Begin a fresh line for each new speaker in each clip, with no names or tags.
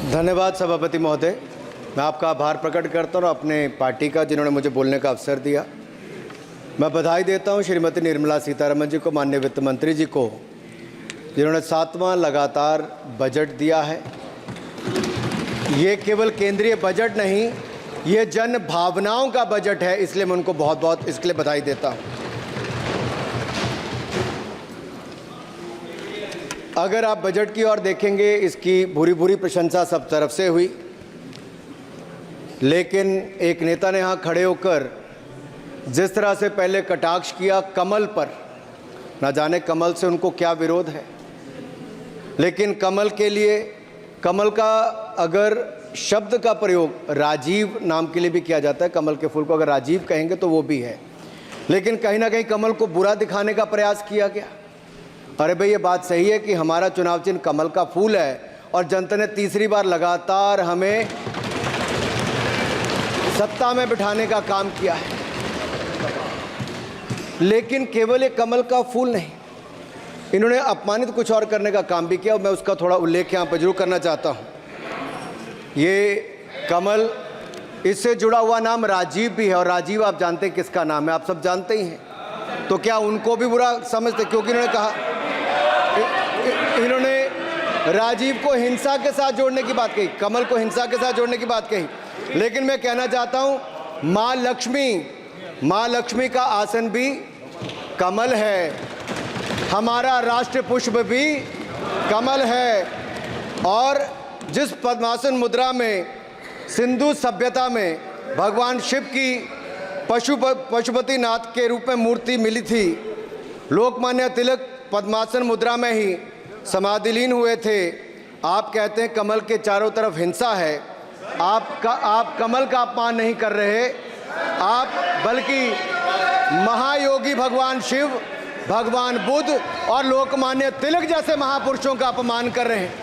धन्यवाद सभापति महोदय। मैं आपका आभार प्रकट करता हूँ और अपने पार्टी का जिन्होंने मुझे बोलने का अवसर दिया। मैं बधाई देता हूँ श्रीमती निर्मला सीतारमण जी को, माननीय वित्त मंत्री जी को, जिन्होंने 7वां लगातार बजट दिया है। ये केवल केंद्रीय बजट नहीं, ये जन भावनाओं का बजट है, इसलिए मैं उनको बहुत बहुत इसके लिए बधाई देता हूँ। अगर आप बजट की ओर देखेंगे, इसकी भूरी भूरी प्रशंसा सब तरफ से हुई, लेकिन एक नेता ने यहाँ खड़े होकर जिस तरह से पहले कटाक्ष किया कमल पर, ना जाने कमल से उनको क्या विरोध है, लेकिन कमल के लिए, कमल का अगर शब्द का प्रयोग राजीव नाम के लिए भी किया जाता है, कमल के फूल को अगर राजीव कहेंगे तो वो भी है, लेकिन कहीं ना कहीं कमल को बुरा दिखाने का प्रयास किया गया। अरे भाई, ये बात सही है कि हमारा चुनाव चिन्ह कमल का फूल है और जनता ने तीसरी बार लगातार हमें सत्ता में बिठाने का काम किया है, लेकिन केवल ये कमल का फूल नहीं, इन्होंने अपमानित कुछ और करने का काम भी किया और मैं उसका थोड़ा उल्लेख यहाँ पर जरूर करना चाहता हूँ। ये कमल, इससे जुड़ा हुआ नाम राजीव भी है और राजीव आप जानते हैं किसका नाम है, आप सब जानते ही हैं। तो क्या उनको भी बुरा समझते? क्योंकि इन्होंने कहा, इन्होंने राजीव को हिंसा के साथ जोड़ने की बात कही, कमल को हिंसा के साथ जोड़ने की बात कही, लेकिन मैं कहना चाहता हूँ माँ लक्ष्मी का आसन भी कमल है, हमारा राष्ट्र पुष्प भी कमल है। और जिस पद्मासन मुद्रा में सिंधु सभ्यता में भगवान शिव की पशुपति नाथ के रूप में मूर्ति मिली थी, लोकमान्य तिलक पद्मासन मुद्रा में ही समाधिलीन हुए थे। आप कहते हैं कमल के चारों तरफ हिंसा है। आप कमल का अपमान नहीं कर रहे, आप बल्कि महायोगी भगवान शिव, भगवान बुद्ध और लोकमान्य तिलक जैसे महापुरुषों का अपमान कर रहे हैं।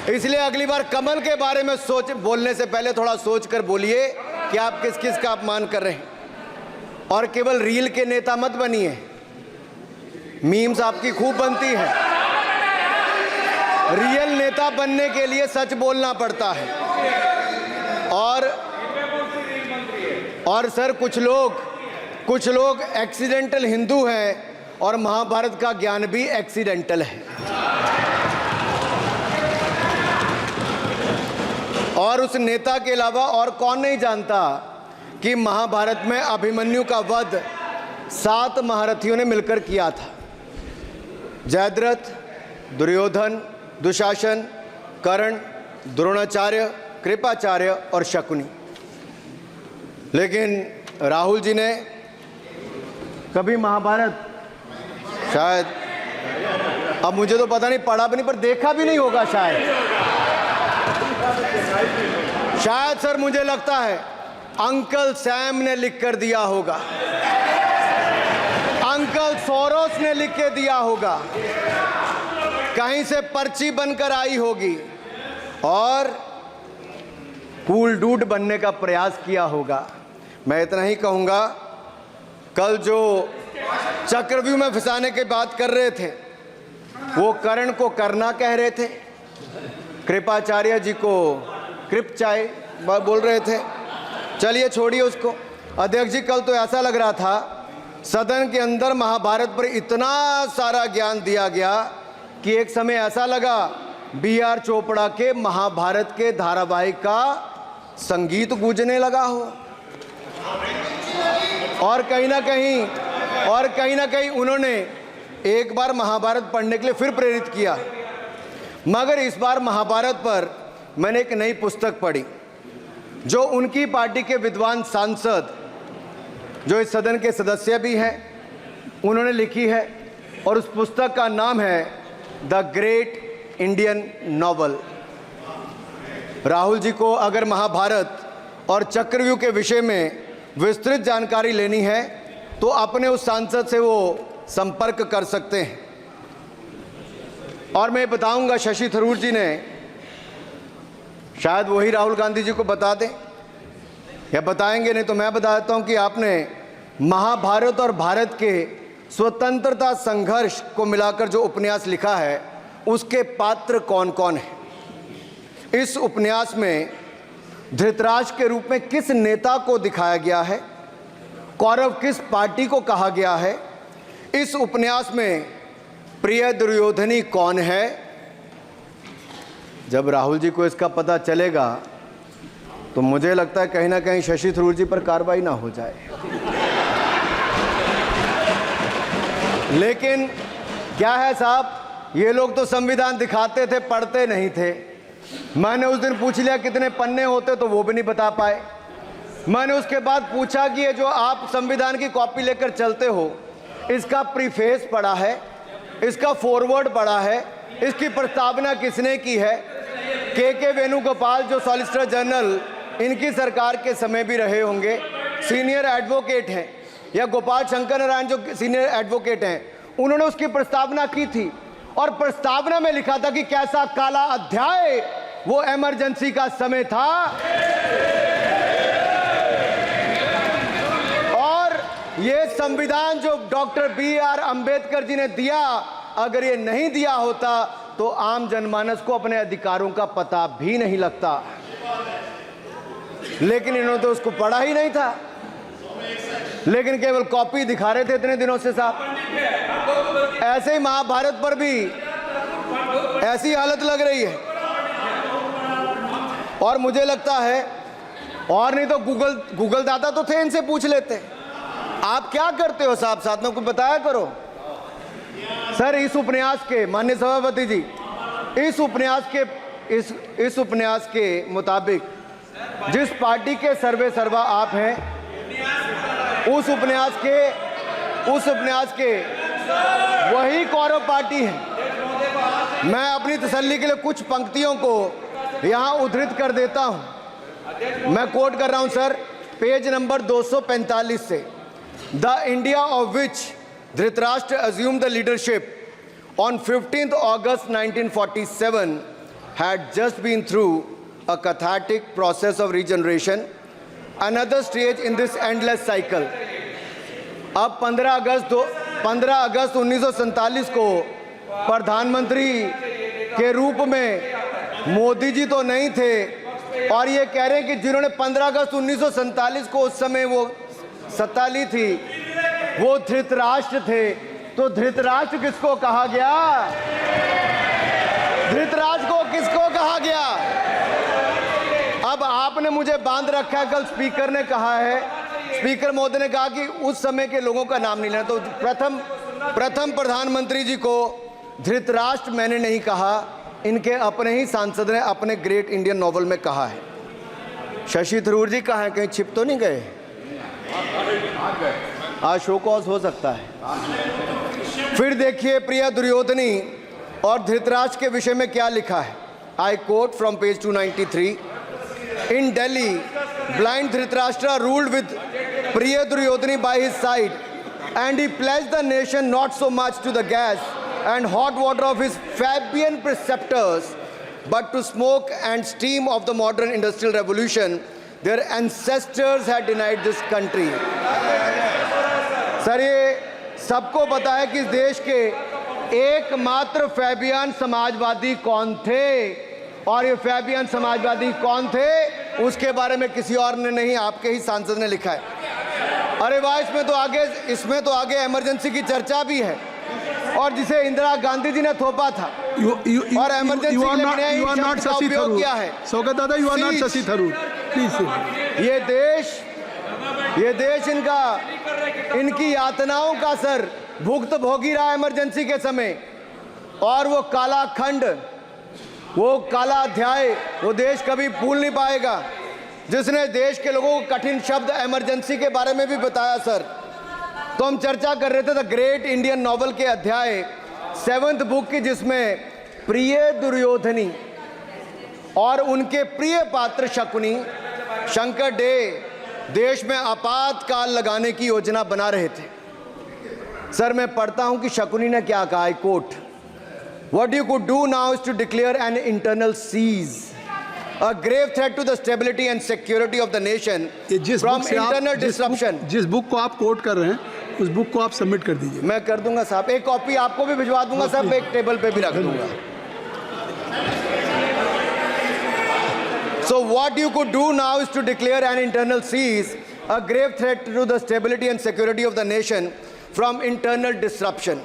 इसलिए अगली बार कमल के बारे में बोलने से पहले थोड़ा सोच कर बोलिए कि आप किस किस का अपमान कर रहे हैं। और केवल रील के नेता मत बनिए, मीम्स आपकी खूब बनती है। रियल नेता बनने के लिए सच बोलना पड़ता है। और सर, कुछ लोग एक्सीडेंटल हिंदू हैं और महाभारत का ज्ञान भी एक्सीडेंटल है। और उस नेता के अलावा और कौन नहीं जानता कि महाभारत में अभिमन्यु का वध 7 महारथियों ने मिलकर किया था। जयद्रथ, दुर्योधन, दुशासन, कर्ण, द्रोणाचार्य, कृपाचार्य और शकुनी। लेकिन राहुल जी ने कभी महाभारत, शायद, अब मुझे तो पता नहीं, पढ़ा भी नहीं, पर देखा भी नहीं होगा शायद सर, मुझे लगता है अंकल सैम ने लिख कर दिया होगा, अंकल सोरोस ने लिख के दिया होगा, कहीं से पर्ची बनकर आई होगी और कूल डूड बनने का प्रयास किया होगा। मैं इतना ही कहूँगा, कल जो चक्रव्यूह में फंसाने की बात कर रहे थे, वो कर्ण को करना कह रहे थे, कृपाचार्य जी को कृपचाय बोल रहे थे। चलिए छोड़िए उसको। अध्यक्ष जी, कल तो ऐसा लग रहा था सदन के अंदर महाभारत पर इतना सारा ज्ञान दिया गया कि एक समय ऐसा लगा B.R. चोपड़ा के महाभारत के धारावाहिक का संगीत गूंजने लगा हो। और कहीं ना कहीं उन्होंने एक बार महाभारत पढ़ने के लिए फिर प्रेरित किया। मगर इस बार महाभारत पर मैंने एक नई पुस्तक पढ़ी जो उनकी पार्टी के विद्वान सांसद, जो इस सदन के सदस्य भी हैं, उन्होंने लिखी है। और उस पुस्तक का नाम है the great Indian novel. Rahul ji को अगर महाभारत और चक्रव्यूह के विषय में विस्तृत जानकारी लेनी है तो अपने उस सांसद से वो संपर्क कर सकते हैं। और मैं बताऊंगा, शशि थरूर जी ने, शायद वही राहुल गांधी जी को बता दें या बताएंगे, नहीं तो मैं बता देता हूं कि आपने महाभारत और भारत के स्वतंत्रता संघर्ष को मिलाकर जो उपन्यास लिखा है, उसके पात्र कौन कौन है। इस उपन्यास में धृतराष्ट्र के रूप में किस नेता को दिखाया गया है, कौरव किस पार्टी को कहा गया है, इस उपन्यास में प्रिय दुर्योधनी कौन है। जब राहुल जी को इसका पता चलेगा तो मुझे लगता है कहीं ना कहीं शशि थरूर जी पर कार्रवाई ना हो जाए। लेकिन क्या है साहब, ये लोग तो संविधान दिखाते थे, पढ़ते नहीं थे। मैंने उस दिन पूछ लिया कितने पन्ने होते, तो वो भी नहीं बता पाए। मैंने उसके बाद पूछा कि ये जो आप संविधान की कॉपी लेकर चलते हो, इसका प्रीफेस पढ़ा है, इसका फॉरवर्ड पढ़ा है, इसकी प्रस्तावना किसने की है। के वेणुगोपाल जो सॉलिसिटर जनरल इनकी सरकार के समय भी रहे होंगे, सीनियर एडवोकेट हैं, या गोपाल शंकर नारायण जो सीनियर एडवोकेट हैं, उन्होंने उसकी प्रस्तावना की थी और प्रस्तावना में लिखा था कि कैसा काला अध्याय वो इमरजेंसी का समय था। और ये संविधान जो डॉक्टर BR अंबेडकर जी ने दिया, अगर ये नहीं दिया होता तो आम जनमानस को अपने अधिकारों का पता भी नहीं लगता। लेकिन इन्होंने तो उसको पढ़ा ही नहीं था, लेकिन केवल कॉपी दिखा रहे थे इतने दिनों से साहब। ऐसे ही महाभारत पर भी ऐसी हालत लग रही है। और मुझे लगता है, और नहीं तो गूगल दादा तो थे, इनसे पूछ लेते आप क्या करते हो साहब, साथ में कुछ बताया करो। सर इस उपन्यास के, माननीय सभापति जी, इस उपन्यास के मुताबिक जिस पार्टी के सर्वे सर्वा आप हैं, उस उपन्यास के वही कौरव पार्टी है। मैं अपनी तसल्ली के लिए कुछ पंक्तियों को यहाँ उद्धृत कर देता हूँ। मैं कोट कर रहा हूँ सर, पेज नंबर 245 से। The India of which Dhritarashtra assumed the leadership on 15th August 1947 had just been through a cathartic process of regeneration, another stage in this endless cycle. अब 15 अगस्त 1947 को प्रधानमंत्री के रूप में मोदी जी तो नहीं थे, और ये कह रहे हैं कि जिन्होंने 15 अगस्त 1947 को उस समय वो सत्ता ली थी, वो धृतराष्ट्र थे। तो धृतराष्ट्र किसको कहा गया? धृतराष्ट्र को किसको कहा गया? अब आपने मुझे बांध रखा है। कल स्पीकर ने कहा है, स्पीकर महोदय ने कहा कि उस समय के लोगों का नाम नहीं लेना। तो प्रथम प्रधानमंत्री जी को धृतराष्ट्र मैंने नहीं कहा, इनके अपने ही सांसद ने अपने ग्रेट इंडियन नॉवल में कहा है। शशि थरूर जी कहाँ हैं? कहीं छिप तो नहीं गए? आज शो कॉज हो सकता है। फिर देखिए प्रिया दुर्योधनी और धृतराष्ट्र के विषय में क्या लिखा है। I quote from page 293। In Delhi, blind Dhritarashtra ruled with Priya Duryodhani by his side, and he pledged the nation not so much to the gas and hot water of his Fabian preceptors, but to smoke and steam of the modern industrial revolution their ancestors had denied this country. Sir ये सबको पता है कि इस देश के एकमात्र Fabian Samajwadi कौन थे, और ये फैबियन समाजवादी कौन थे उसके बारे में किसी और ने नहीं, आपके ही सांसद ने लिखा है। अरे वाह, इसमें तो आगे इमरजेंसी की चर्चा भी है, और जिसे इंदिरा गांधी जी ने थोपा था और इमरजेंसी का उपयोग किया है।
शौकत दादा, you are not Shashi Tharoor, please.
ये देश इनकी यातनाओं का सर भुगत भोगी रहा इमरजेंसी के समय, और वो काला खंड, वो काला अध्याय वो देश कभी भूल नहीं पाएगा, जिसने देश के लोगों को कठिन शब्द इमरजेंसी के बारे में भी बताया। सर तो हम चर्चा कर रहे थे द ग्रेट इंडियन नॉवल के अध्याय 7th बुक की, जिसमें प्रिय दुर्योधनी और उनके प्रिय पात्र शकुनी शंकर डे देश में आपातकाल लगाने की योजना बना रहे थे। सर मैं पढ़ता हूं कि शकुनी ने क्या कहा। I quote, what you could do now is to declare an internal siege, a grave threat to the stability and security of the nation from internal disruption.
जिस बुक को आप कोट कर रहे हैं उस बुक को आप सबमिट कर दीजिए।
मैं कर दूंगा साहब, एक कॉपी आपको भी भिजवा दूंगा साहब, एक टेबल पे भी रख दूंगा। So what you could do now is to declare an internal seize, a grave threat to the stability and security of the nation from internal disruption.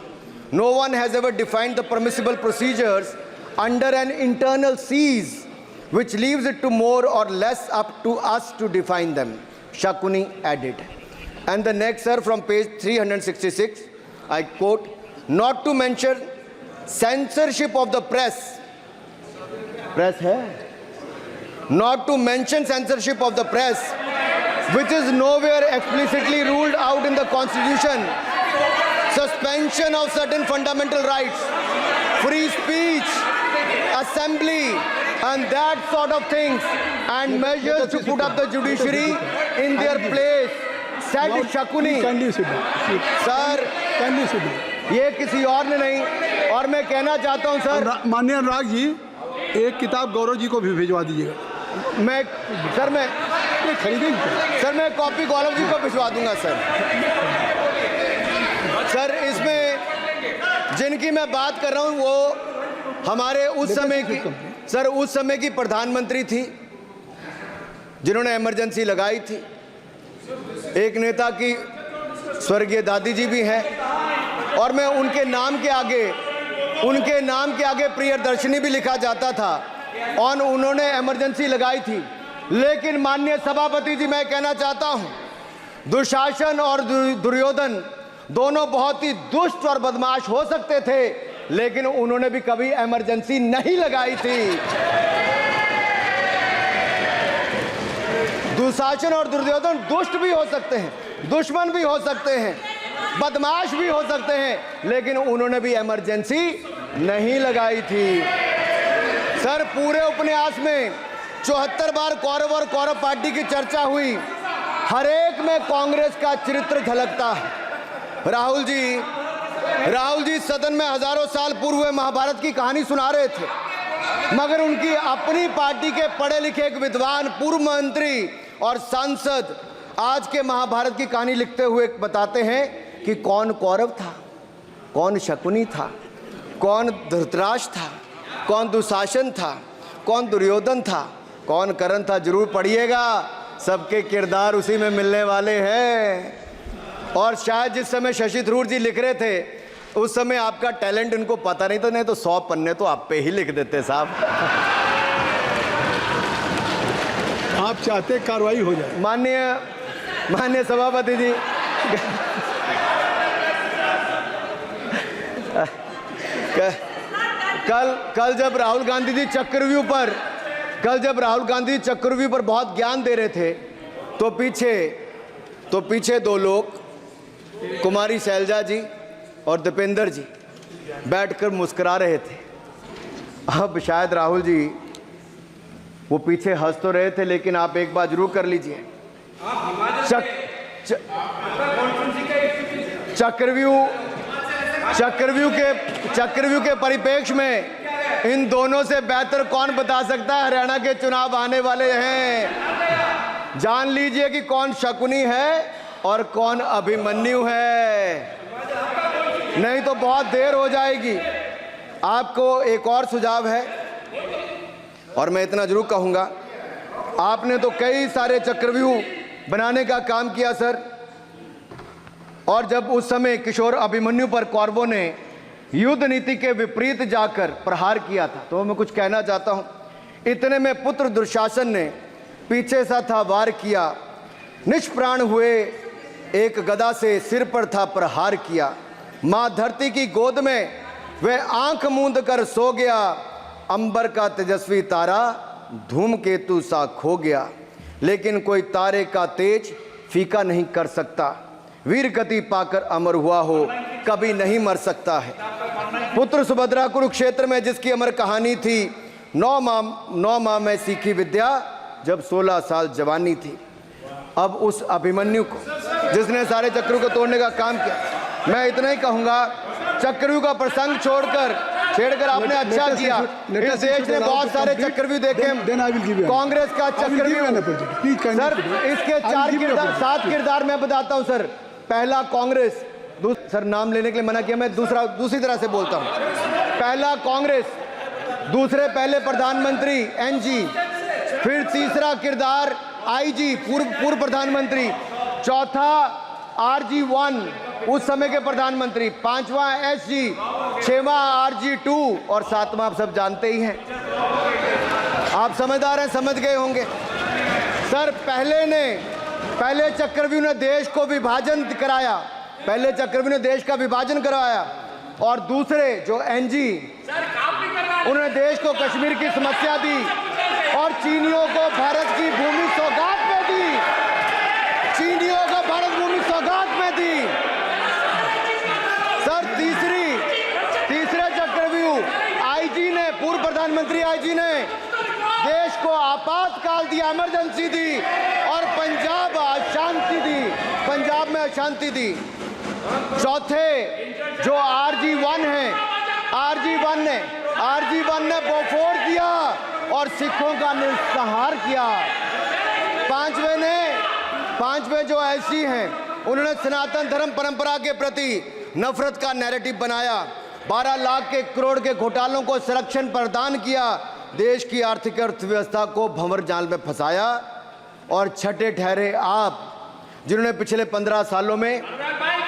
No one has ever defined the permissible procedures under an internal seize, which leaves it to more or less up to us to define them, Shakuni added. And the next, sir, from page 366, I quote, not to mention censorship of the press. Press hai? Not to mention censorship of the press, which is nowhere explicitly ruled out in the Constitution. Suspension of certain fundamental rights, free speech, assembly, and that sort of things, and measures to put up the judiciary in their place, said Shakuni.
Kindly sit down.
Sir,
Kindly sit down.
ये किसी और ने नहीं, और मैं कहना चाहता हूं सर,
माननीय अनुराग जी, एक किताब गौरव जी को भी भिजवा दीजिएगा।
मैं
खरीदेंगे
सर, मैं कॉपी गौरव जी को भिजवा दूंगा सर। सर, इसमें जिनकी मैं बात कर रहा हूं वो हमारे उस समय की, सर, उस समय की प्रधानमंत्री थी जिन्होंने इमरजेंसी लगाई थी। एक नेता की स्वर्गीय दादी जी भी हैं, और मैं उनके नाम के आगे प्रियदर्शनी भी लिखा जाता था, और उन्होंने इमरजेंसी लगाई थी। लेकिन माननीय सभापति जी, मैं कहना चाहता हूं, दुशासन और दुर्योधन दोनों बहुत ही दुष्ट और बदमाश हो सकते थे, लेकिन उन्होंने भी कभी इमरजेंसी नहीं लगाई थी। दुशासन और दुर्योधन दुष्ट भी हो सकते हैं, दुश्मन भी हो सकते हैं, बदमाश भी हो सकते हैं, लेकिन उन्होंने भी इमरजेंसी नहीं लगाई थी। सर, पूरे उपन्यास में 74 बार कौरव और कौरव पार्टी की चर्चा हुई, हर एक में कांग्रेस का चरित्र झलकता है। राहुल जी सदन में हजारों साल पूर्व हुए महाभारत की कहानी सुना रहे थे, मगर उनकी अपनी पार्टी के पढ़े लिखे एक विद्वान पूर्व मंत्री और सांसद आज के महाभारत की कहानी लिखते हुए बताते हैं कि कौन कौरव था, कौन शकुनी था, कौन धृतराष्ट्र था, कौन दुशासन था, कौन दुर्योधन था, कौन कर्ण था। जरूर पढ़िएगा, सबके किरदार उसी में मिलने वाले हैं। और शायद जिस समय शशि थरूर जी लिख रहे थे, उस समय आपका टैलेंट इनको पता नहीं था, नहीं तो 100 पन्ने तो आप पे ही लिख देते साहब।
आप चाहते कार्रवाई हो जाए।
माननीय सभापति जी, कल जब राहुल गांधी जी चक्रव्यूह पर बहुत ज्ञान दे रहे थे, तो पीछे दो लोग, कुमारी शैलजा जी और दीपेंद्र जी, बैठकर मुस्कुरा रहे थे। अब शायद राहुल जी वो पीछे हंस तो रहे थे, लेकिन आप एक बात जरूर कर लीजिए, चक्रव्यूह के परिप्रेक्ष्य में इन दोनों से बेहतर कौन बता सकता है हरियाणा के चुनाव आने वाले हैं। जान लीजिए कि कौन शकुनी है और कौन अभिमन्यु है, नहीं तो बहुत देर हो जाएगी। आपको एक और सुझाव है, और मैं इतना जरूर कहूंगा, आपने तो कई सारे चक्रव्यूह बनाने का काम किया सर, और जब उस समय किशोर अभिमन्यु पर कौरवों ने युद्ध नीति के विपरीत जाकर प्रहार किया था, तो मैं कुछ कहना चाहता हूं। इतने में पुत्र दुशासन ने पीछे सा था वार किया, निष्प्राण हुए एक गदा से सिर पर था प्रहार किया। मां धरती की गोद में वह आंख मूंद कर सो गया, अंबर का तेजस्वी तारा धूमकेतु सा खो गया। लेकिन कोई तारे का तेज फीका नहीं कर सकता, वीर गति पाकर अमर हुआ हो कभी नहीं मर सकता है। पुत्र सुभद्रा कुरुक्षेत्र में जिसकी अमर कहानी थी, 9 माह में सीखी विद्या जब 16 साल जवानी थी। अब उस अभिमन्यु को, जिसने सारे चक्रव्यूह को तोड़ने का काम किया, मैं इतना ही कहूंगा, चक्रव्यूह का प्रसंग छेड़कर आपने अच्छा किया। इस देश ने बहुत सारे चक्रव्यूह देखे, कांग्रेस का चक्रव्यूह सर, इसके 7 किरदार मैं बताता हूं सर। पहला कांग्रेस, सर नाम लेने के लिए मना किया, मैं दूसरी तरह से बोलता हूं। पहला कांग्रेस, दूसरे पहले प्रधानमंत्री NG, फिर तीसरा किरदार आईजी पूर्व प्रधानमंत्री, चौथा RG1 उस समय के प्रधानमंत्री, पांचवा SG, छठवां RG2 और सातवां आप सब जानते ही हैं। आप समझदार हैं, समझ गए होंगे। सर पहले चक्रव्यूह ने देश को विभाजन कराया, पहले चक्रव्यूह ने देश का विभाजन करवाया, और दूसरे जो NG उन्होंने देश को कश्मीर की समस्या दी और चीनियों को भारत की भूमि सौगात में दी, चीनियों को भारत भूमि सौगात में दी। सर तीसरे चक्रव्यूह आईजी ने, पूर्व प्रधानमंत्री आईजी ने देश को आपातकाल दिया, इमरजेंसी दी और पंजाब में अशांति दी। चौथे जो RG1 है, RG1 ने बोफोर दिया और सिखों का निस्सहार किया। पांचवें जो ऐसी हैं, उन्होंने सनातन धर्म परंपरा के प्रति नफरत का नैरेटिव बनाया, 12 लाख के करोड़ के घोटालों को संरक्षण प्रदान किया, देश की आर्थिक अर्थव्यवस्था को भंवर जाल में फंसाया। और छठे ठहरे आप, जिन्होंने पिछले 15 सालों में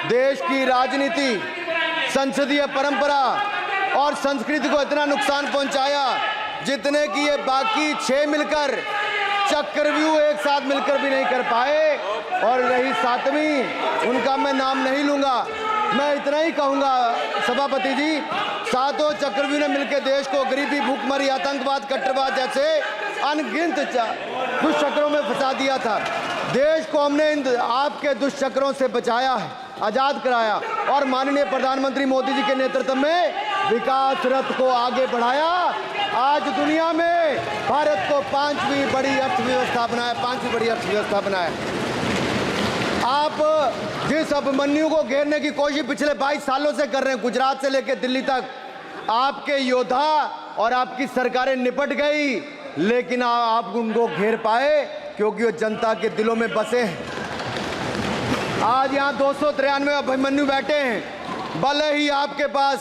देश की राजनीति, संसदीय परंपरा और संस्कृति को इतना नुकसान पहुंचाया जितने कि ये बाकी 6 मिलकर चक्रव्यूह एक साथ मिलकर भी नहीं कर पाए। और रही 7वीं, उनका मैं नाम नहीं लूंगा, मैं इतना ही कहूंगा सभापति जी, 7 चक्रव्यूह ने मिलकर देश को गरीबी, भूखमरी, आतंकवाद, कट्टरवाद जैसे अनगिनत दुष्चक्रों में फंसा दिया था। देश को हमने इन आपके दुष्चक्रों से बचाया है, आजाद कराया और माननीय प्रधानमंत्री मोदी जी के नेतृत्व में विकास रथ को आगे बढ़ाया। आज दुनिया में भारत को 5वीं बड़ी अर्थव्यवस्था बनाया। आप जिस अभिमन्यु को घेरने की कोशिश पिछले 22 सालों से कर रहे हैं, गुजरात से लेकर दिल्ली तक, आपके योद्धा और आपकी सरकारें निपट गई, लेकिन आप उनको घेर पाए क्योंकि वो जनता के दिलों में बसे हैं। आज यहाँ 293 अभिमन्यु बैठे हैं, भले ही आपके पास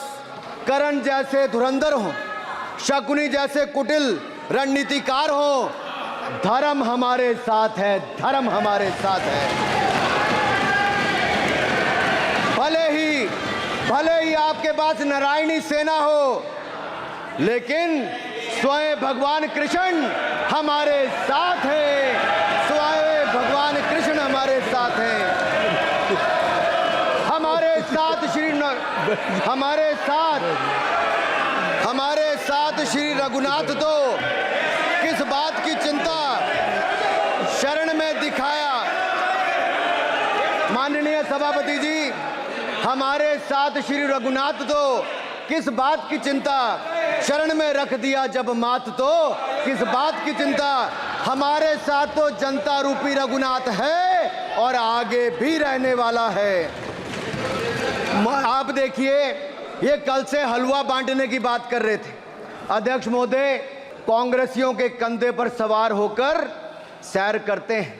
करण जैसे धुरंधर हो, शकुनी जैसे कुटिल रणनीतिकार हो, धर्म हमारे साथ है, धर्म हमारे साथ है। भले ही आपके पास नारायणी सेना हो, लेकिन स्वयं भगवान कृष्ण हमारे साथ है, स्वयं भगवान कृष्ण हमारे साथ है। हमारे साथ श्री रघुनाथ तो किस बात की चिंता शरण में दिखाया। माननीय सभापति जी, हमारे साथ श्री रघुनाथ तो किस बात की चिंता शरण में रख दिया जब मात, तो किस बात की चिंता। हमारे साथ तो जनता रूपी रघुनाथ है और आगे भी रहने वाला है। आप देखिए, ये कल से हलवा बांटने की बात कर रहे थे। अध्यक्ष महोदय कांग्रेसियों के कंधे पर सवार होकर सैर करते हैं,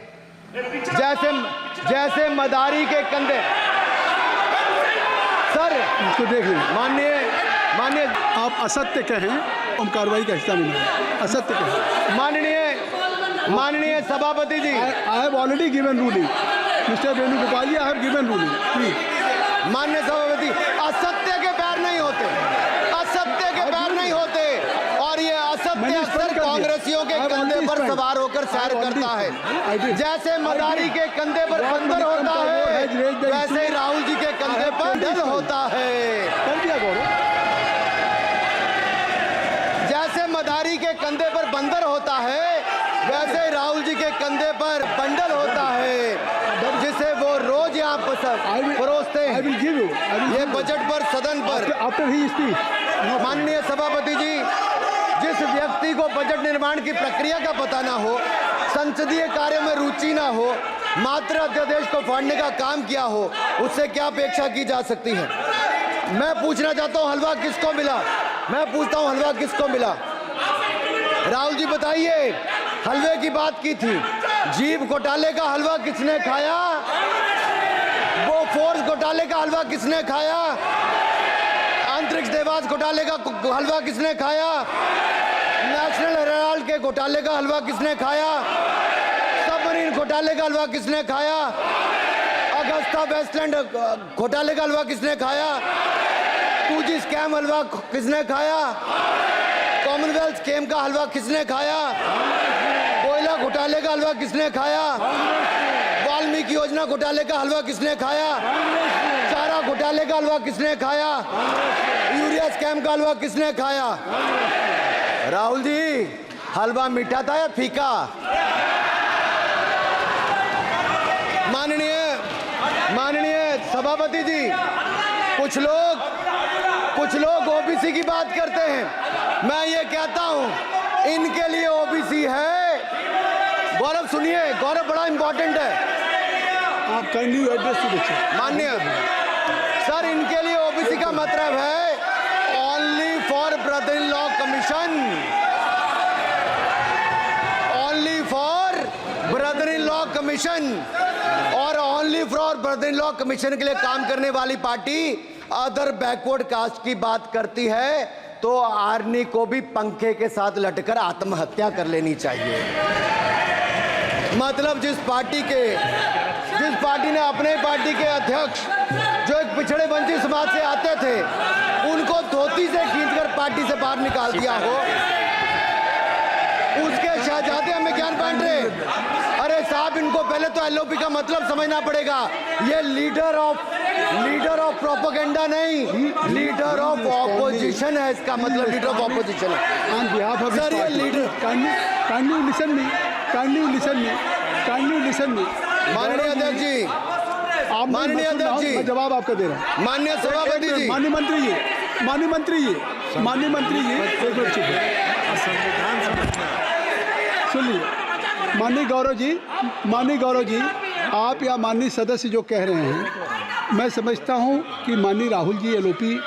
जैसे मदारी के कंधे। सर
इसको देख लीजिए।
माननीय
आप असत्य कहें, हम कार्रवाई का हिस्सा नहीं है। असत्य कहें।
माननीय सभापति जी,
I have already given ruling mister Venugopal ji, I have given ruling please.
माननीय सभापति, असत्य के पैर नहीं होते, असत्य के पैर नहीं होते, और ये असत्य अक्सर कांग्रेसियों के कंधे पर सवार होकर सैर करता है। जैसे मदारी के कंधे पर बंदर होता है, वैसे ही राहुल जी के कंधे पर डर होता है। जैसे मदारी के कंधे पर बंदर होता है, वैसे ही राहुल जी के कंधे पर बंडल होता है, जिसे वो रोज यहाँ परोसते हैं। ये बजट पर, सदन पर। माननीय सभापति जी, जिस व्यक्ति को बजट निर्माण की प्रक्रिया का पता ना हो, संसदीय कार्य में रुचि ना हो, मात्र अध्यादेश को फाड़ने का काम किया हो, उससे क्या अपेक्षा की जा सकती है। मैं पूछना चाहता हूँ, हलवा किसको मिला? मैं पूछता हूँ, हलवा किसको मिला? राहुल जी बताइए, हलवे की बात की थी, जीभ घोटाले का हलवा किसने खाया? वो फोर्स घोटाले का हलवा किसने खाया? अंतरिक्ष देवास घोटाले का हलवा किसने खाया? नेशनल हेराल्ड के घोटाले का हलवा किसने खाया? सबमरीन घोटाले का हलवा किसने खाया? अगस्ता वेस्टलैंड घोटाले का हलवा किसने खाया? 2G स्कैम हलवा किसने खाया? कॉमनवेल्थ स्कैम का हलवा किसने खाया? कोयला घोटाले का हलवा किसने खाया? वाल्मीकि योजना घोटाले का हलवा किसने खाया? चारा घोटाले का हलवा किसने खाया? यूरिया स्कैम का हलवा किसने खाया? राहुल जी, हलवा मीठा था या फीका? माननीय सभापति जी, कुछ लोग ओबीसी की बात करते हैं। मैं ये कहता हूं, इनके लिए ओबीसी है। गौरव सुनिए, गौरव बड़ा इंपॉर्टेंट है।
आप kindly address to the chair.
माननीय सर, इनके लिए ओबीसी का मतलब है only for brother in law commission, only for brother in law commission. और only for brother in law commission के लिए काम करने वाली पार्टी अदर बैकवर्ड कास्ट की बात करती है तो आर्नी को भी पंखे के साथ लटकर आत्महत्या कर लेनी चाहिए। मतलब जिस पार्टी ने अपने पार्टी के अध्यक्ष जो एक पिछड़े वंचित समाज से आते थे, उनको धोती से खींचकर पार्टी से बाहर निकाल दिया हो, उसके शहजादे हमें ज्ञान बांट रहे। अरे साहब, इनको पहले तो एलओपी का मतलब समझना पड़ेगा। ये लीडर ऑफ प्रोपेगेंडा नहीं, लीडर ऑफ ऑपोजिशन है। इसका मतलब लीडर ऑफ ऑपोजिशन है।
ऑन बिहाफ ऑफ
सर, ये लीडर
काइंडली लिसन मी
माननीय अध्यक्ष जी, माननीय अध्यक्ष जी,
मैं जवाब आपका दे रहा हूं।
माननीय सभापति जी,
माननीय मंत्री जी, एक मिनट चुप सुनिए। माननीय गौरव जी, आप या माननीय सदस्य जो कह रहे हैं, मैं समझता हूं कि माननीय राहुल जी एलओपी,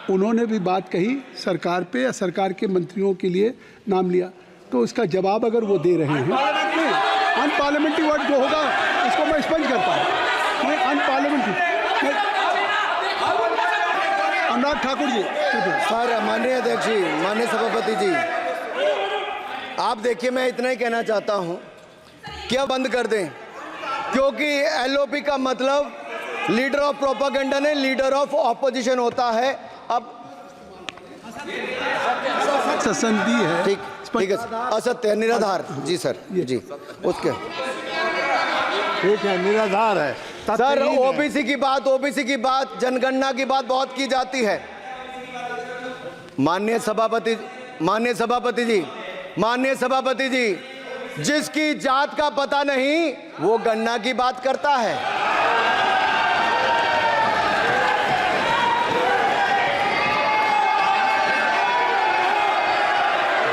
उन्होंने भी बात कही सरकार पे या सरकार के मंत्रियों के लिए नाम लिया, तो उसका जवाब अगर वो दे रहे हैं, अनपार्लियामेंट्री वर्ड जो होगा उसको मैं स्पंज करता हूँ। मैं अनपार्लियामेंट्री अनुराग ठाकुर जी।
सर, माननीय अध्यक्ष जी, माननीय सभापति जी, आप देखिए, मैं इतना ही कहना चाहता हूं कि अब बंद कर दें, क्योंकि एलओपी का मतलब लीडर ऑफ प्रोपेगेंडा नहीं, लीडर ऑफ ऑपोजिशन होता है। अब
संधि है,
ठीक है, असत्य निराधार। जी सर, जी, उसके
ठीक है, निराधार है
सर। ओबीसी की बात, जनगणना की बात बहुत की जाती है। माननीय सभापति जी, जिसकी जात का पता नहीं वो गणना की बात करता है।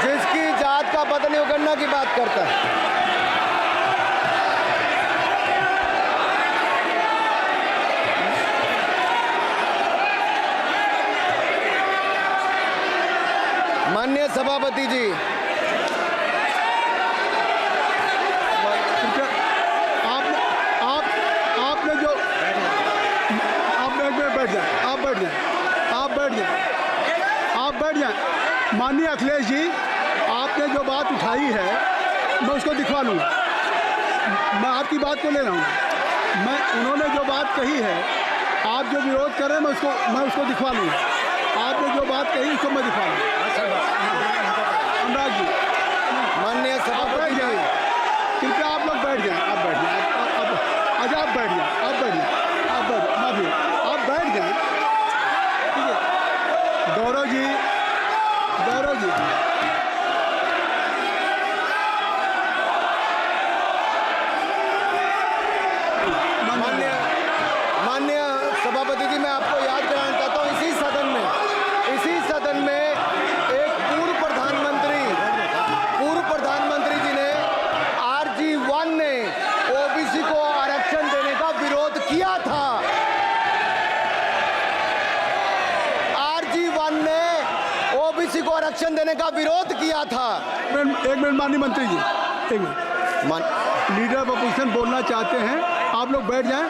जिसकी जात का पता नहीं वो गणना की बात करता है। माननीय सभापति जी,
आप बैठ जाएं। माननीय अखिलेश जी, आपने जो बात उठाई है मैं उसको दिखवा लूँगा। मैं आपकी बात को ले रहा हूँ। उन्होंने जो बात कही है, आप जो विरोध कर रहे हैं, मैं उसको दिखवा लूँगा। आपने जो बात कही उसको मैं दिखवा लूँगा। अनुराग जी,
माननीय सभापति जी,
कृपया आप लोग बैठ जाएं। आप बैठ जाएं। अच्छा, आप बैठ जाएं। आप बैठ जाएं। ठीक है। गौरव जी,
माननीय सभापति जी, मैं आपको याद कराना चाहता हूँ, इसी सदन में एक पूर्व प्रधानमंत्री जी ने RG1 ने ओबीसी को आरक्षण देने का विरोध किया था। RG1 ने ओबीसी को आरक्षण देने का विरोध किया था।
एक मिनट माननीय मंत्री जी, एक मिनट। लीडर ऑफ अपोजिशन बोलना चाहते हैं, आप लोग बैठ जाएं।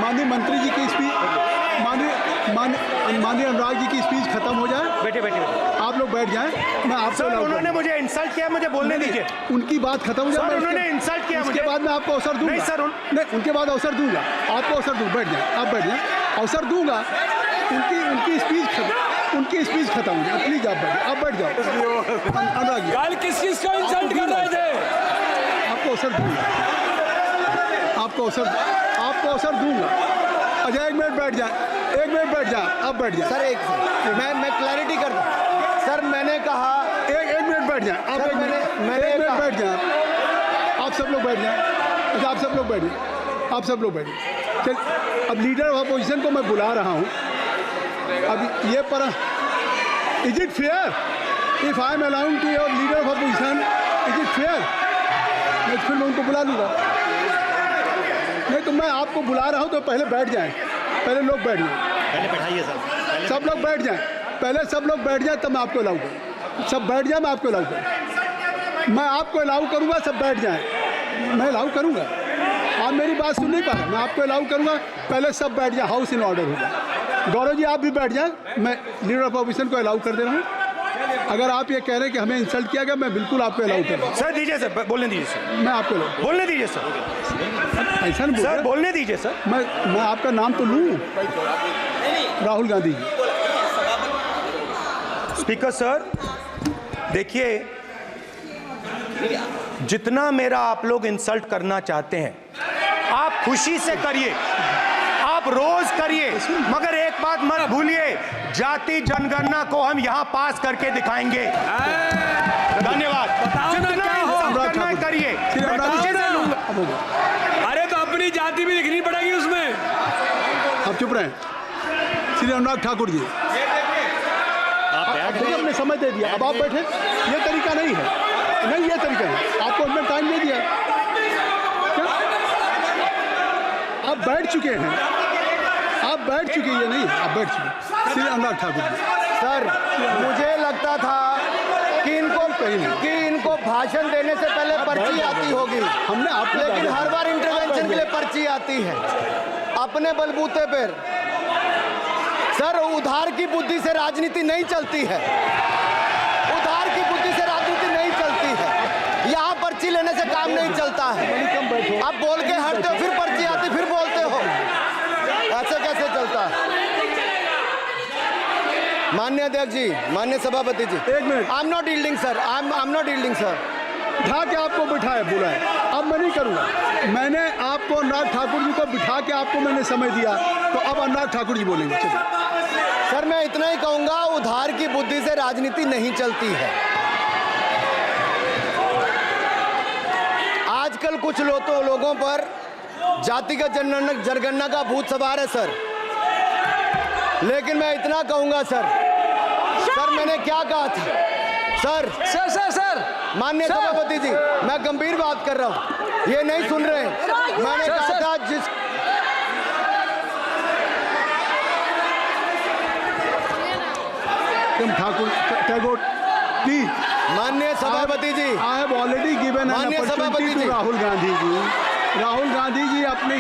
माननीय मंत्री जी की स्पीच माननीय अनुराग जी की स्पीच खत्म हो जाए।
बैठे बैठे
आप लोग बैठ जाएं, मैं आपको
सर उन्होंने मुझे इंसल्ट किया, मुझे बोलने दीजिए।
उनकी बात खत्म हो जाए।
सर उन्होंने इंसल्ट किया मुझे।
उसके बाद मैं आपको अवसर दूंगा।
नहीं सर
नहीं, उनके बाद अवसर दूंगा आपको, अवसर दूँ। बैठ जाए, आप बैठ जाए, अवसर दूंगा। उनकी स्पीच खत्म हो जाए। प्लीज आप बैठ जाओ। अनुराग जी
कल किस चीज को इंसल्ट कर रहे थे?
आपको अवसर दूंगा, आपको अवसर दूंगा। अजय एक मिनट बैठ जाए, आप बैठ जाए।
सर एक मैं क्लैरिटी कर दूं। सर मैंने कहा
एक मिनट बैठ जाए आप।
सर,
एक
मैंने
मिनट
कहा-
बैठ जाए आप। सब लोग बैठ जाए। अच्छा, आप सब लोग बैठ जाए। चल, अब लीडर ऑफ अपोजिशन को मैं बुला रहा हूँ। अब ये पर is it fair if I am allowing to your leader of opposition, is it fair? मैं फिर मैं उनको बुला लूँगा। नहीं तो मैं आपको बुला रहा हूँ तो पहले बैठ जाएं। पहले लोग बैठ जाएं।
पहले बैठाइए सर।
सब लोग बैठ जाएं। पहले सब लोग बैठ जाएं तब मैं आपको अलाउ करूँ। सब बैठ जाए, मैं आपको अलाउ करूँ। मैं आपको अलाउ करूँगा, सब बैठ जाएं। मैं अलाउ करूँगा। आप मेरी बात सुन नहीं पा रहे। मैं आपको अलाउ करूँगा, पहले सब बैठ जाए। हाउस इन ऑर्डर होगा। गौरव जी आप भी बैठ जाएं। मैं लीडर ऑफ अपोजिशन को अलाउ कर दे रहा हूँ। अगर आप ये कह रहे हैं कि हमें इंसल्ट किया गया, मैं बिल्कुल आपको अलाउ कर रहा हूँ।
सर दीजिए सर, बोलने दीजिए सर।
मैं आपको अलाउ
बोलने दीजिए सर।
ऐसा नहीं
सर
बोल
बोलने दीजिए सर।
मैं आपका नाम तो लूँ। राहुल गांधी जी।
स्पीकर सर देखिए, जितना मेरा आप लोग इंसल्ट करना चाहते हैं आप खुशी से करिए, आप रोज करिए, मगर एक बात मत भूलिए, जाति जनगणना को हम यहां पास करके दिखाएंगे। धन्यवाद।
बताओ ना क्या हो।
इंसल्ट करना है करिए, मैं खुशी से लूंगा।
अरे तो अपनी जाति भी दिखनी पड़ेगी उसमें।
आप चुप रहें। श्री अनुराग ठाकुर जी, देखिए हमने समय दे दिया, अब आप बैठे। ये तरीका नहीं है, नहीं ये तरीका है। आपको हमने टाइम दे दिया। क्या? आप बैठ चुके हैं, आप बैठ चुके हैं। ये नहीं, आप बैठ चुके। श्री अनुराग ठाकुर जी।
सर मुझे लगता था कि इनको भाषण देने से पहले पर्ची आती होगी।
हमने आपको
लेकिन हर बार इंटरवेंशन के लिए पर्ची आती है अपने बलबूते पर। सर उधार की बुद्धि से राजनीति नहीं चलती है। उधार की बुद्धि से राजनीति नहीं चलती है। यहाँ पर्ची लेने से काम नहीं चलता है। आप बोल के हटते हो, फिर पर्ची आती, फिर बोलते हो। ऐसे कैसे चलता है? माननीय अध्यक्ष जी, माननीय सभापति जी,
एक minute.
I am not yielding sir, I am not yielding sir.
बिठा के आपको बिठाया, बोला है। अब मैं नहीं करूँगा। मैंने आपको अनुराग ठाकुर जी को बिठा के आपको मैंने समय दिया, तो अब अनुराग ठाकुर जी बोलेंगे। चलिए
सर मैं इतना ही कहूंगा, उधार की बुद्धि से राजनीति नहीं चलती है। आजकल कुछ लोगों पर जातिगत जनगणना का भूत सवार है सर। लेकिन मैं इतना कहूंगा सर मैंने क्या कहा था सर माननीय सभापति जी, मैं गंभीर बात कर रहा हूं, ये नहीं सुन रहे हैं। मैंने कहा था जिस
ठाकुर टैगोर प्लीज।
माननीय सभापति जी,
I have already given an
माननीय सभापति
अपॉर्चुनिटी
जी।
टू राहुल गांधी जी। राहुल गांधी जी अपनी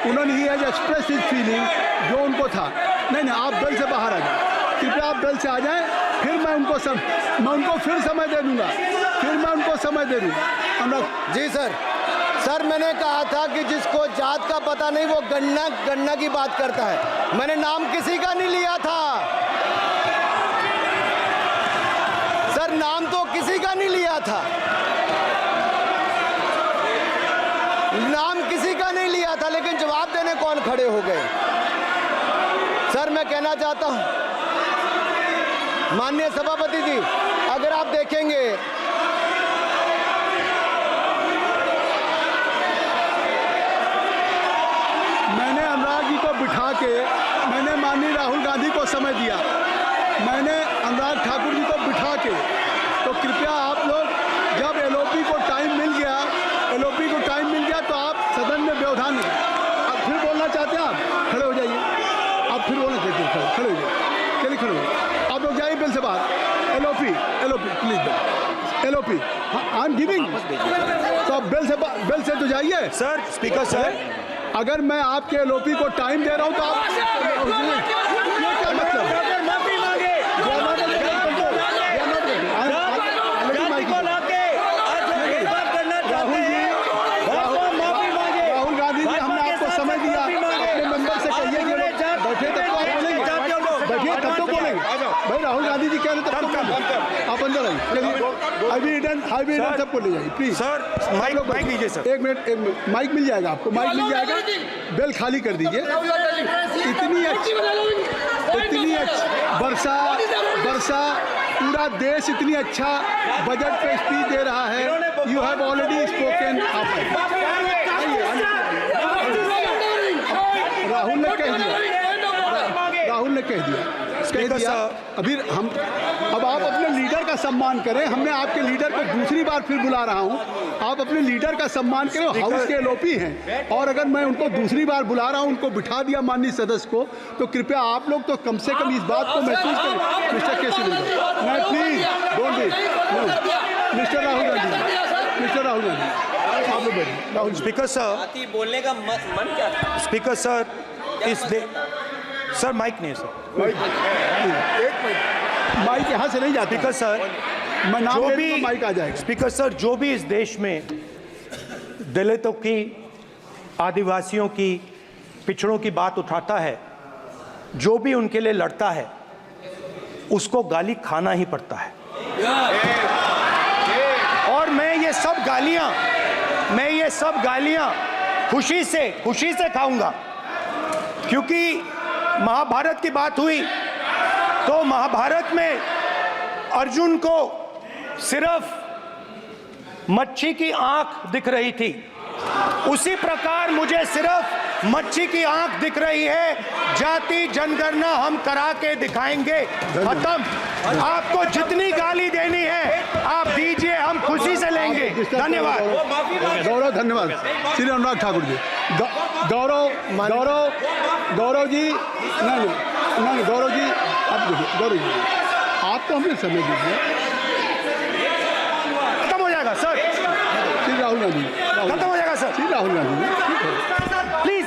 उन्होंने ही हैज एक्सप्रेस हिज फीलिंग जो उनको था। नहीं आप बेल से बाहर आ जाए, कृपया आप बेल से आ जाएं, फिर मैं उनको फिर समय दे दूंगा।
जी सर मैंने कहा था कि जिसको जात का पता नहीं वो गणना की बात करता है। मैंने नाम किसी का नहीं लिया था सर, नाम तो किसी का नहीं लिया था, नाम किसी का नहीं लिया था, लेकिन जवाब देने कौन खड़े हो गए। सर मैं कहना चाहता हूं माननीय सभापति जी, अगर आप देखेंगे
मैंने अनुराग जी को बिठा के मैंने माननीय राहुल गांधी को समय दिया, मैंने अनुराग ठाकुर जी को बिठा के, तो कृपया आप लोग जब एलओपी को टाइम मिल गया तो आप सदन में व्यवधान अब फिर बोलना चाहते हैं, आप खड़े हो जाइए। आप फिर बोलना चाहते हैं, खड़े हो जाइए। चलिए खड़े हो जाइए। आप लोग जाइए बिल से बाहर। LOP please, LOP I am giving. तो आप बेल से तो जाइए।
सर स्पीकर सर
अगर मैं आपके एलओपी को टाइम दे रहा हूं तो आप ये क्या मतलब है?
माफी मांगे जाति को लाके आज जो भेदभाव करना चाहते हैं माफी मांगे।
राहुल गांधी जी, हमने आपको समय दिया, अपने मेंबर से कहिए कि बैठे तब तो आप बोलेंगे, बैठिए तब तो बोलेंगे। भाई राहुल गांधी जी कह रहे तब तो बोलेंगे। आप अंदर आइए, चलिए हाईवे सबको ले जाइए प्लीज।
सर माइक लीजिए सर।
एक मिनट माइक मिल जाएगा आपको, माइक मिल जाएगा। बेल खाली कर दीजिए। इतनी अच्छी वर्षा पूरा देश इतनी अच्छा बजट पे स्पीच दे रहा है। You have already spoken. Rahul ने कह दिया अभी हम अब आप अपने लीडर का सम्मान करें। हमने आपके लीडर को दूसरी बार फिर बुला रहा हूं, आप अपने लीडर का सम्मान करें। हाउस के एलओपी हैं और अगर मैं उनको दूसरी बार बुला रहा हूं, उनको बिठा दिया माननीय सदस्य को, तो कृपया आप लोग तो कम से कम इस बात को महसूस करें। मिस्टर केसी नहीं, please don't be mister Rahul Gandhi, mister Rahul Gandhi आप लोग बैठिए। राहुल
स्पीकर सर,
बोलने का मन क्या था?
स्पीकर सर, सर माइक नहीं सर,
माइक यहाँ से नहीं जाता।
स्पीकर सर,
मैं नाम
जो
ले
भी
लूंगा, माइक आ जाएगा।
स्पीकर सर, जो भी इस देश में दलितों की, आदिवासियों की, पिछड़ों की बात उठाता है, जो भी उनके लिए लड़ता है, उसको गाली खाना ही पड़ता है। और मैं ये सब गालियां खुशी से खाऊंगा, क्योंकि महाभारत की बात हुई तो महाभारत में अर्जुन को सिर्फ मच्छी की आंख दिख रही थी, उसी प्रकार मुझे सिर्फ मच्छी की आंख दिख रही है। जाति जनगणना हम करा के दिखाएंगे। खत्म। आपको जितनी गाली देनी है आप दीजिए, हम खुशी से लेंगे। धन्यवाद।
गौरव, धन्यवाद। श्री अनुराग ठाकुर जी। गौरव जी, नहीं गौरव जी, आप देखिए गौरव जी, आप तो हमें समय दीजिए।
खत्म हो जाएगा सर।
श्री राहुल गांधी,
खत्म हो जाएगा सर।
श्री राहुल गांधी जी,
प्लीज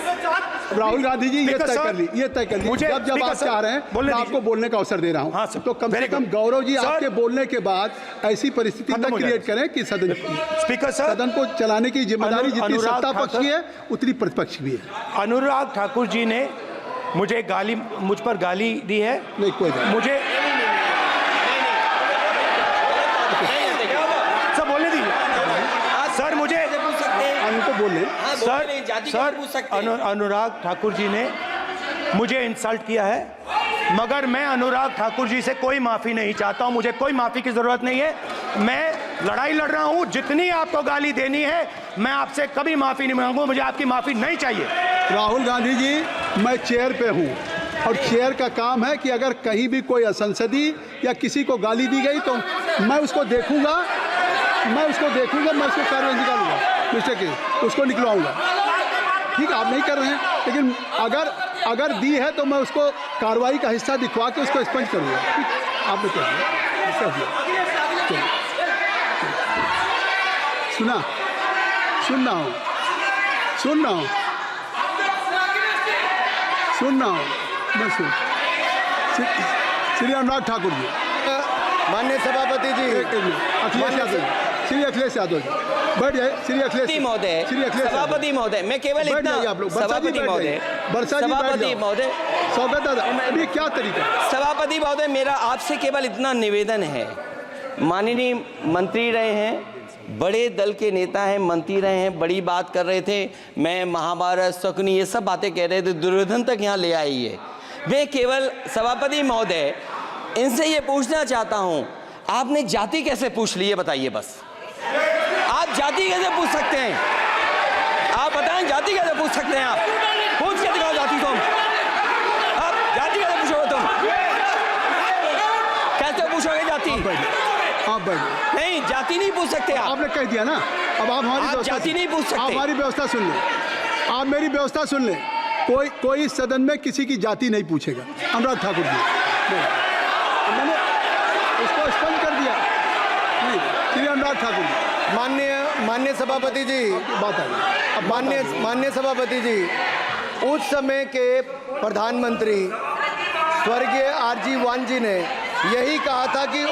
राहुल गांधी जी, ये तय कर ली,
मुझे
जब आप चाह रहे हैं मैं आपको बोलने का अवसर दे रहा हूं।
हाँ सर,
तो कम से कम गौरव जी आपके बोलने के बाद ऐसी परिस्थिति न क्रिएट करें कि सदन को चलाने की जिम्मेदारी जितनी सत्ता पक्ष की है उतनी प्रतिपक्ष भी है।
अनुराग ठाकुर जी ने मुझ पर गाली दी है।
नहीं, कोई नहीं।
मुझे सब बोलने दीजिए सर। मुझे
उनको बोलने
सर, अनुराग ठाकुर जी ने मुझे इंसल्ट किया है, मगर मैं अनुराग ठाकुर जी से कोई माफ़ी नहीं चाहता हूं। मुझे कोई माफ़ी की ज़रूरत नहीं है। मैं लड़ाई लड़ रहा हूं। जितनी आपको गाली देनी है मैं आपसे कभी माफ़ी नहीं मांगूंगा। मुझे आपकी माफ़ी नहीं चाहिए।
राहुल गांधी जी, मैं चेयर पे हूँ और चेयर का काम है कि अगर कहीं भी कोई असंसदीय या किसी को गाली दी गई तो मैं उसको देखूंगा, मैं उसको कार्रवाई निकालूंगा, मिस्टर के उसको निकलवाऊंगा। ठीक है, आप नहीं कर रहे हैं, लेकिन अगर दी है तो मैं उसको कार्रवाई का हिस्सा दिखवा के उसको स्पंज करूंगा। आपने कह दिया। सुन रहा हूँ मैं श्री अनुराग ठाकुर जी,
माननीय सभापति जी,
अखिलेश यादव, श्री अखिलेश यादव जी बैठ जाए। श्री अखिलेश
महोदय, सभापति महोदय, मैं केवल इतना, सभापति महोदय,
स्वागत दादा, अभी क्या तरीका?
सभापति महोदय, मेरा आपसे केवल इतना निवेदन है। माननीय मंत्री रहे हैं, बड़े दल के नेता हैं, मंत्री रहे हैं, बड़ी बात कर रहे थे, मैं महाभारत, शकुनी, ये सब बातें कह रहे थे, दुर्योधन तक यहाँ ले आई है। मैं केवल सभापति महोदय इनसे ये पूछना चाहता हूँ, आपने जाति कैसे पूछ ली है बताइए बस। आप जाति कैसे पूछ सकते हैं? आप बताएं, जाति कैसे पूछ सकते हैं? आप पूछ के दिखाओ जाति तुम। आप जाति कैसे पूछोगे तुम? कैसे पूछोगे जाति?
आप बैठ
नहीं, जाति नहीं पूछ सकते आप।
आपने कह दिया ना, अब आप हमारी
जाति नहीं पूछ सकते।
आप हमारी व्यवस्था सुन लें, आप मेरी व्यवस्था सुन लें। कोई सदन में किसी की जाति नहीं पूछेगा। अनुराग ठाकुर जी, मैंने उसको स्पष्ट कर दिया। श्री अनुराग ठाकुर जी,
माननीय सभापति जी,
बात आ गई। अब
माननीय सभापति जी, उस समय के प्रधानमंत्री स्वर्गीय आरजी वन जी ने यही कहा था कि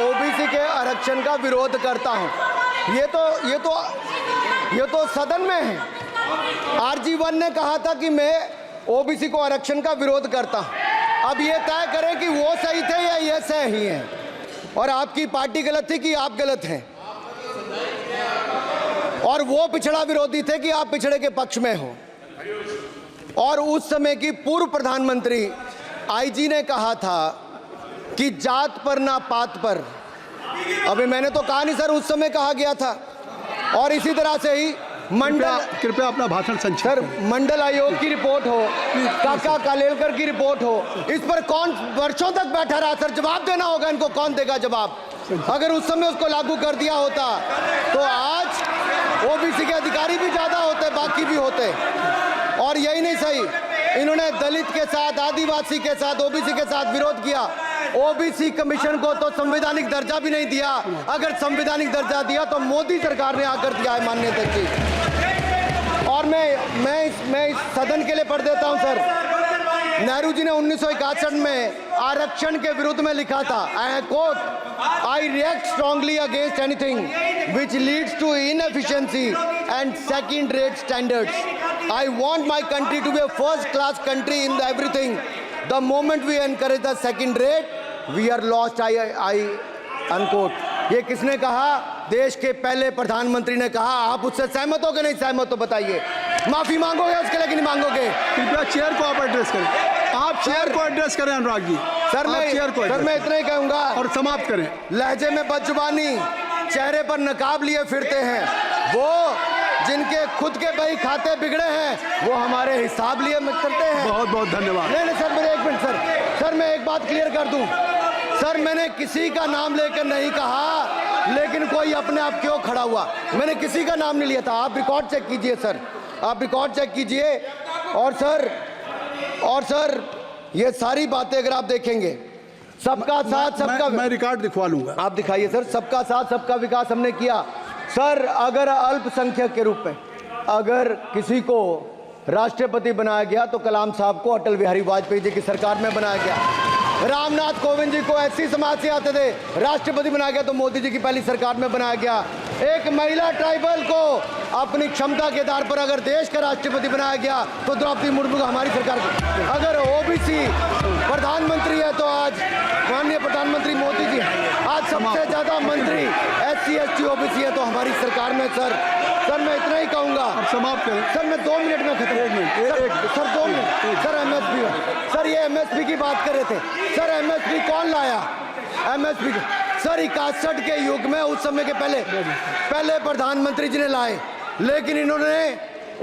ओबीसी के आरक्षण का विरोध करता हूं। ये तो सदन में है। आरजी वन ने कहा था कि मैं ओबीसी को आरक्षण का विरोध करता हूं। अब ये तय करें कि वो सही थे या ये सही हैं, और आपकी पार्टी गलत थी कि आप गलत हैं, और वो पिछड़ा विरोधी थे कि आप पिछड़े के पक्ष में हो। और उस समय की पूर्व प्रधानमंत्री आईजी ने कहा था कि जात पर ना पात पर। अभी मैंने तो कहा नहीं सर, उस समय कहा गया था। और इसी तरह से ही
कृपया अपना भाषण संक्षिप्त
सर,
करें।
मंडल आयोग की रिपोर्ट हो, काका कालेलकर की रिपोर्ट हो, इस पर कौन वर्षों तक बैठा रहा सर? जवाब देना होगा इनको, कौन देगा जवाब? अगर उस समय उसको लागू कर दिया होता तो आज ओबीसी के अधिकारी भी ज्यादा होते, बाकी भी होते। और यही नहीं सही, इन्होंने दलित के साथ, आदिवासी के साथ, ओबीसी के साथ विरोध किया। ओबीसी कमीशन को तो संवैधानिक दर्जा भी नहीं दिया। अगर संवैधानिक दर्जा दिया तो मोदी सरकार ने आकर दिया है, माननीय अध्यक्ष जी। और मैं इस सदन के लिए पढ़ देता हूं सर। नेहरू जी ने 1961 में आरक्षण के विरुद्ध में लिखा था, I quote, I react strongly against anything which leads to inefficiency and second rate standards. I want my country to be a first class country in everything. The moment we encourage the second rate, we are lost. I unquote. ये किसने कहा? देश के पहले प्रधानमंत्री ने कहा। आप उससे सहमत हो कि नहीं सहमत हो बताइए? माफी मांगोगे उसके लिए कि नहीं मांगोगे?
कृपया चेयर को आप एड्रेस करें। आप चेयर को एड्रेस करें अनुराग जी।
सर मैं इतना ही कहूंगा
और समाप्त करें।
लहजे में बदजुबानी, चेहरे पर नकाब लिए फिरते हैं वो, जिनके खुद के बही खाते बिगड़े हैं, वो हमारे हिसाब लिए करते हैं।
बहुत बहुत धन्यवाद।
नहीं सर, मेरे एक मिनट सर, मैं एक बात क्लियर कर दूं सर। मैंने किसी का नाम लेकर नहीं कहा, लेकिन कोई अपने आप क्यों खड़ा हुआ? मैंने किसी का नाम नहीं लिया था। आप रिकॉर्ड चेक कीजिए सर, आप रिकॉर्ड चेक कीजिए। और सर ये सारी बातें अगर आप देखेंगे, सबका साथ सबका,
मैं रिकॉर्ड दिखवा लूंगा।
आप दिखाइए सर। सबका साथ सबका विकास हमने किया सर। अगर अल्पसंख्यक के रूप में अगर किसी को राष्ट्रपति बनाया गया तो कलाम साहब को अटल बिहारी वाजपेयी जी की सरकार में बनाया गया। रामनाथ कोविंद जी को एससी समाज से आते थे, राष्ट्रपति बनाया गया तो मोदी जी की पहली सरकार में बनाया गया। एक महिला ट्राइबल को अपनी क्षमता के आधार पर अगर देश का राष्ट्रपति बनाया गया तो द्रौपदी मुर्मू को हमारी सरकार। अगर ओबीसी प्रधानमंत्री है तो आज माननीय प्रधानमंत्री मोदी जी। आज सबसे ज्यादा मंत्री एससी एसटी ओबीसी है तो हमारी सरकार में। सर मैं इतना ही कहूंगा।
समाप्त करें
सर, मैं 2 मिनट में खत्म। Sir 2 minute. Sir MSP, sir ये एमएसपी की बात कर रहे थे सर। एमएसपी कौन लाया? एमएसपी सर 61 के युग में, उस समय के पहले प्रधानमंत्री जी ने लाए, लेकिन इन्होंने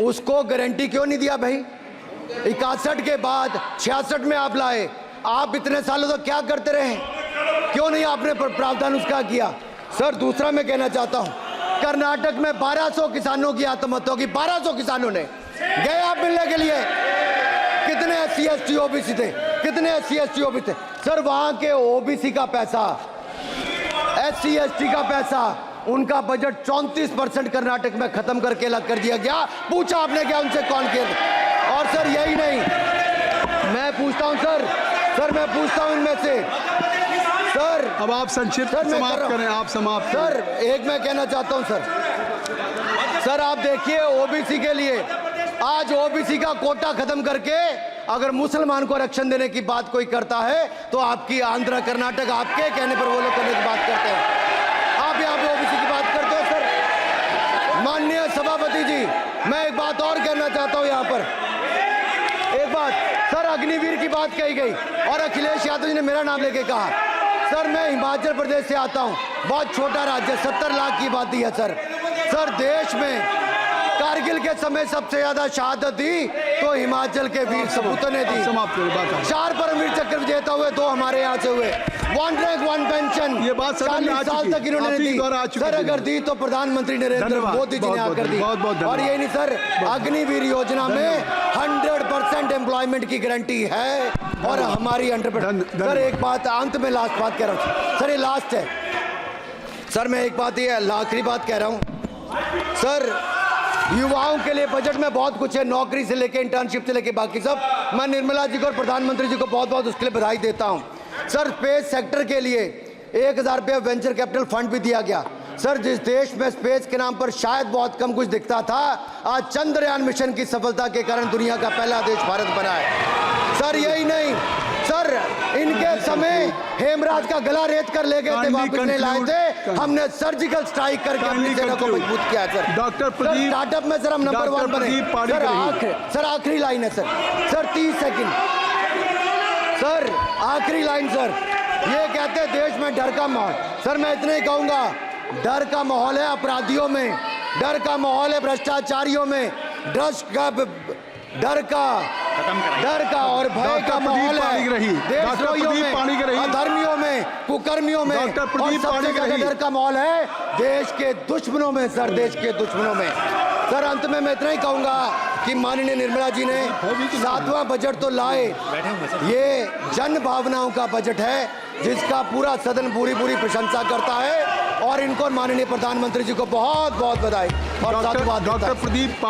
उसको गारंटी क्यों नहीं दिया भाई? 61 के बाद 66 में आप लाए। आप इतने सालों तक क्या करते रहे? क्यों नहीं आपने प्रावधान उसका किया? सर दूसरा मैं कहना चाहता हूं, कर्नाटक में 1200 किसानों की आत्महत्या होगी। 1200 किसानों ने गए आप मिलने के लिए। कितने एससी एसटी ओबीसी थे? कितने एससी एसटी ओबीसी थे? सर वहां के ओबीसी का पैसा, एससी एसटी का पैसा, उनका बजट 34% कर्नाटक में खत्म करके अलग कर दिया गया। पूछा आपने क्या उनसे? कौन किया? और सर यही नहीं, मैं पूछता हूं सर मैं पूछता हूं इनमें से सर।
अब आप संक्षिप्त समाप्त करें। आप समाप्त
सर एक मैं कहना चाहता हूं सर आप देखिए ओबीसी के लिए आज ओबीसी का कोटा खत्म करके अगर मुसलमान को आरक्षण देने की बात कोई करता है तो आपकी आंध्र कर्नाटक आपके कहने पर वो लोग करने की बात करते हैं। आप यहाँ पे ओबीसी की बात करते हो सर। माननीय सभापति जी, मैं एक बात और कहना चाहता हूँ यहाँ पर। एक बात सर, अग्निवीर की बात कही गई और अखिलेश यादव जी ने मेरा नाम लेके कहा। सर मैं हिमाचल प्रदेश से आता हूँ, बहुत छोटा राज्य, 70 लाख की आबादी है सर। देश में कारगिल के समय सबसे ज्यादा शहादत दी तो हिमाचल के वीर सपूतों ने दी। 4 परमवीर चक्र विजेता हुए, 2 हमारे यहाँ से हुए। 1 रैंक 1 पेंशन
ये बात
40 साल तक इन्होंने दी। सर अगर दी तो प्रधानमंत्री नरेंद्र मोदी जी ने आकर दी। और यही नहीं सर, अग्निवीर योजना में 100% एम्प्लॉयमेंट की गारंटी है और हमारी 100%। सर एक बात अंत में, लास्ट बात कह रहा हूँ सर, ये लास्ट है सर। मैं एक बात, ये आखिरी बात कह रहा हूँ सर, युवाओं के लिए बजट में बहुत कुछ है, नौकरी से लेके इंटर्नशिप से लेके बाकी सब। मैं निर्मला जी को और प्रधानमंत्री जी को बहुत बहुत उसके लिए बधाई देता हूं। सर, स्पेस सेक्टर के लिए 1000 रुपये वेंचर कैपिटल फंड भी दिया गया। सर, जिस देश में स्पेस के नाम पर शायद बहुत कम कुछ दिखता था, आज चंद्रयान मिशन की सफलता के कारण दुनिया का पहला देश भारत बना है। सर, यही नहीं सर, इनके समय हेमराज का गला रेत कर ले गए थे, वापस नहीं लाए थे। हमने सर्जिकल स्ट्राइक करके अपनी सेना को मजबूत किया सर।
डॉक्टर प्रदीप,
स्टार्टअप में सर हम नंबर 1 बने। सर आखिरी लाइन है सर 30 सेकंड सर, आखिरी लाइन सर। ये कहते हैं देश में डर का माहौल। सर, मैं इतना ही कहूंगा, डर का माहौल है अपराधियों में, डर का माहौल है भ्रष्टाचारियों में, डर का और भय का माहौल है देशद्रोहियों में, अधर्मियों में, कुकर्मियों में, और सबसे ज्यादा डर का माहौल है देश के दुश्मनों में सर, देश के दुश्मनों में। सर, अंत में मैं इतना ही कहूंगा कि माननीय निर्मला जी ने 7वां बजट तो लाए, ये जन भावनाओं का बजट है जिसका पूरा सदन पूरी प्रशंसा करता है, और इनको माननीय प्रधानमंत्री जी को बहुत बहुत बधाई और साधुवाद देता है।
डॉक्टर प्रदीप